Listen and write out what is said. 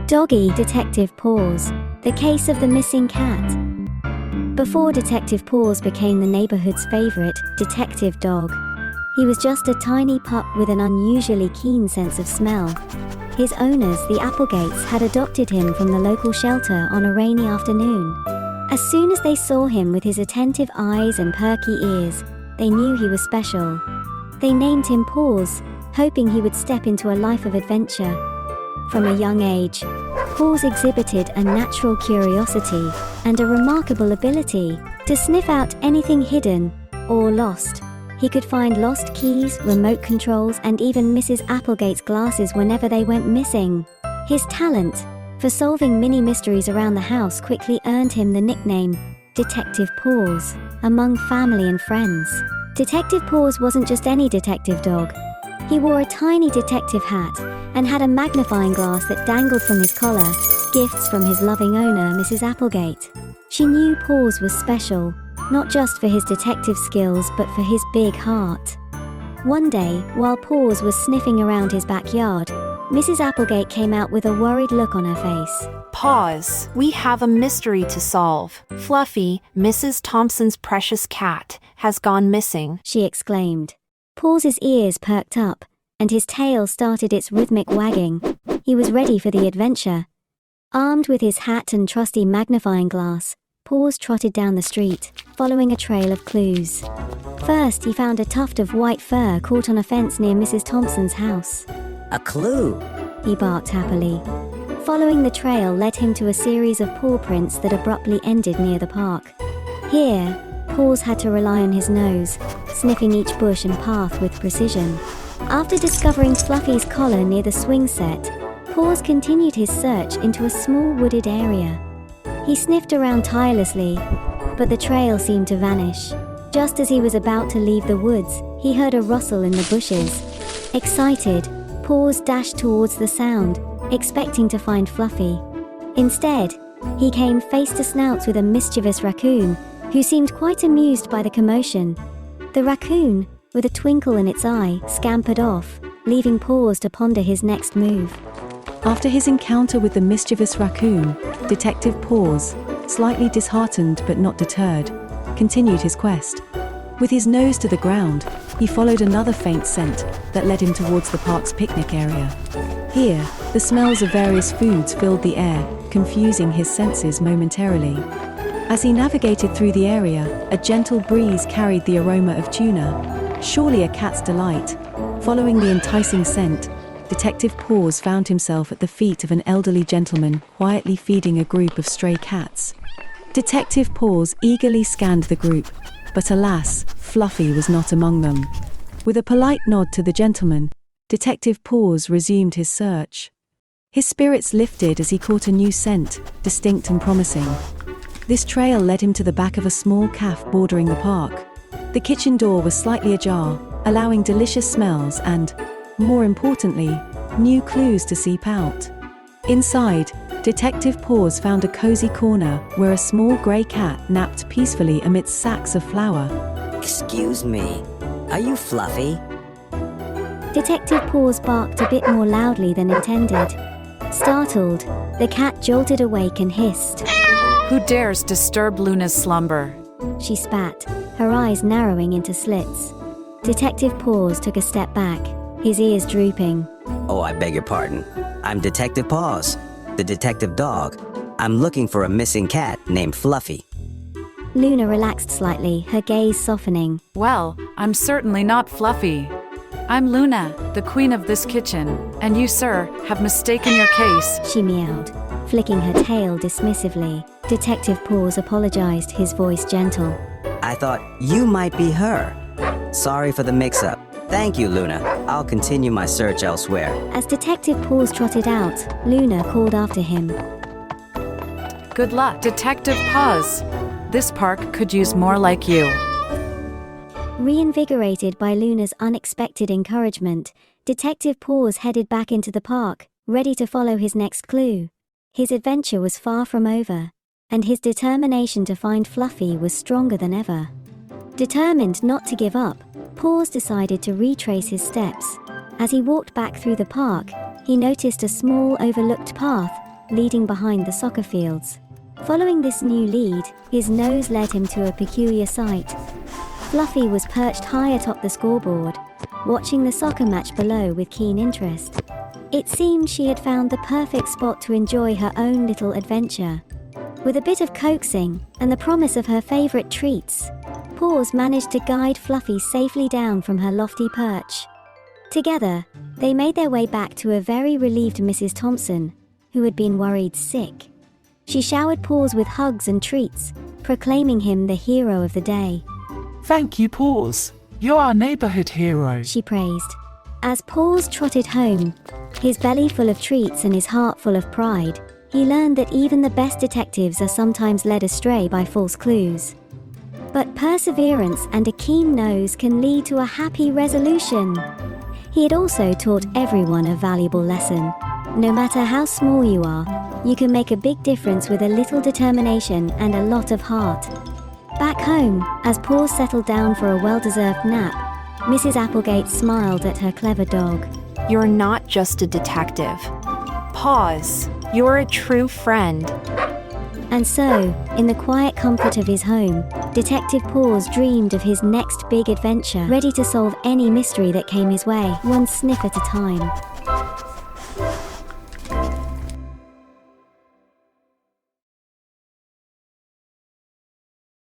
Doggie Detective Paws, the case of the missing cat. Before Detective Paws became the neighborhood's favorite detective dog, he was just a tiny pup with an unusually keen sense of smell. His owners, the Applegates, had adopted him from the local shelter on a rainy afternoon. As soon as they saw him with his attentive eyes and perky ears, they knew he was special. They named him Paws, hoping he would step into a life of adventure. From a young age, Paws exhibited a natural curiosity and a remarkable ability to sniff out anything hidden or lost. He could find lost keys, remote controls, and even Mrs. Applegate's glasses whenever they went missing. His talent for solving mini mysteries around the house quickly earned him the nickname Detective Paws among family and friends. Detective Paws wasn't just any detective dog. He wore a tiny detective hat and had a magnifying glass that dangled from his collar, gifts from his loving owner, Mrs. Applegate. She knew Paws was special, not just for his detective skills but for his big heart. One day, while Paws was sniffing around his backyard, Mrs. Applegate came out with a worried look on her face. Paws, we have a mystery to solve. Fluffy, Mrs. Thompson's precious cat, has gone missing, she exclaimed. Paws's ears perked up, and his tail started its rhythmic wagging. He was ready for the adventure. Armed with his hat and trusty magnifying glass, Paws trotted down the street, following a trail of clues. First, he found a tuft of white fur caught on a fence near Mrs. Thompson's house. A clue, he barked happily. Following the trail led him to a series of paw prints that abruptly ended near the park. Here, Paws had to rely on his nose, sniffing each bush and path with precision. After discovering Fluffy's collar near the swing set, Paws continued his search into a small wooded area. He sniffed around tirelessly, but the trail seemed to vanish. Just as he was about to leave the woods, he heard a rustle in the bushes. Excited, Paws dashed towards the sound, expecting to find Fluffy. Instead, he came face to snout with a mischievous raccoon, who seemed quite amused by the commotion. The raccoon, with a twinkle in its eye, scampered off, leaving Paws to ponder his next move. After his encounter with the mischievous raccoon, Detective Paws, slightly disheartened but not deterred, continued his quest. With his nose to the ground, he followed another faint scent that led him towards the park's picnic area. Here, the smells of various foods filled the air, confusing his senses momentarily. As he navigated through the area, a gentle breeze carried the aroma of tuna, surely a cat's delight. Following the enticing scent, Detective Paws found himself at the feet of an elderly gentleman quietly feeding a group of stray cats. Detective Paws eagerly scanned the group, but alas, Fluffy was not among them. With a polite nod to the gentleman, Detective Paws resumed his search. His spirits lifted as he caught a new scent, distinct and promising. This trail led him to the back of a small cafe bordering the park. The kitchen door was slightly ajar, allowing delicious smells and, more importantly, new clues to seep out. Inside, Detective Paws found a cozy corner where a small grey cat napped peacefully amidst sacks of flour. excuse me, are you Fluffy? Detective Paws barked a bit more loudly than intended. Startled, the cat jolted awake and hissed. Who dares disturb Luna's slumber? She spat, her eyes narrowing into slits. Detective Paws took a step back, his ears drooping. Oh, I beg your pardon. I'm Detective Paws, the detective dog. I'm looking for a missing cat named Fluffy. Luna relaxed slightly, her gaze softening. Well, I'm certainly not Fluffy. I'm Luna, the queen of this kitchen, and you, sir, have mistaken your case. She meowed, flicking her tail dismissively. Detective Paws apologized, his voice gentle. I thought you might be her. Sorry for the mix-up. Thank you, Luna. I'll continue my search elsewhere. As Detective Paws trotted out, Luna called after him. Good luck, Detective Paws. This park could use more like you. Reinvigorated by Luna's unexpected encouragement, Detective Paws headed back into the park, ready to follow his next clue. His adventure was far from over, and his determination to find Fluffy was stronger than ever. Determined not to give up, Paws decided to retrace his steps. As he walked back through the park, he noticed a small overlooked path leading behind the soccer fields. Following this new lead, his nose led him to a peculiar sight. Fluffy was perched high atop the scoreboard, watching the soccer match below with keen interest. It seemed she had found the perfect spot to enjoy her own little adventure. With a bit of coaxing and the promise of her favorite treats, Paws managed to guide Fluffy safely down from her lofty perch. Together, they made their way back to a very relieved Mrs. Thompson, who had been worried sick. She showered Paws with hugs and treats, proclaiming him the hero of the day. Thank you, Paws. You're our neighborhood hero. She praised. As Paws trotted home, his belly full of treats and his heart full of pride, he learned that even the best detectives are sometimes led astray by false clues. But perseverance and a keen nose can lead to a happy resolution. He had also taught everyone a valuable lesson. No matter how small you are, you can make a big difference with a little determination and a lot of heart. Back home, as Paws settled down for a well-deserved nap, Mrs. Applegate smiled at her clever dog. You're not just a detective. Paws, you're a true friend. And so, in the quiet comfort of his home, Detective Paws dreamed of his next big adventure, ready to solve any mystery that came his way, one sniff at a time.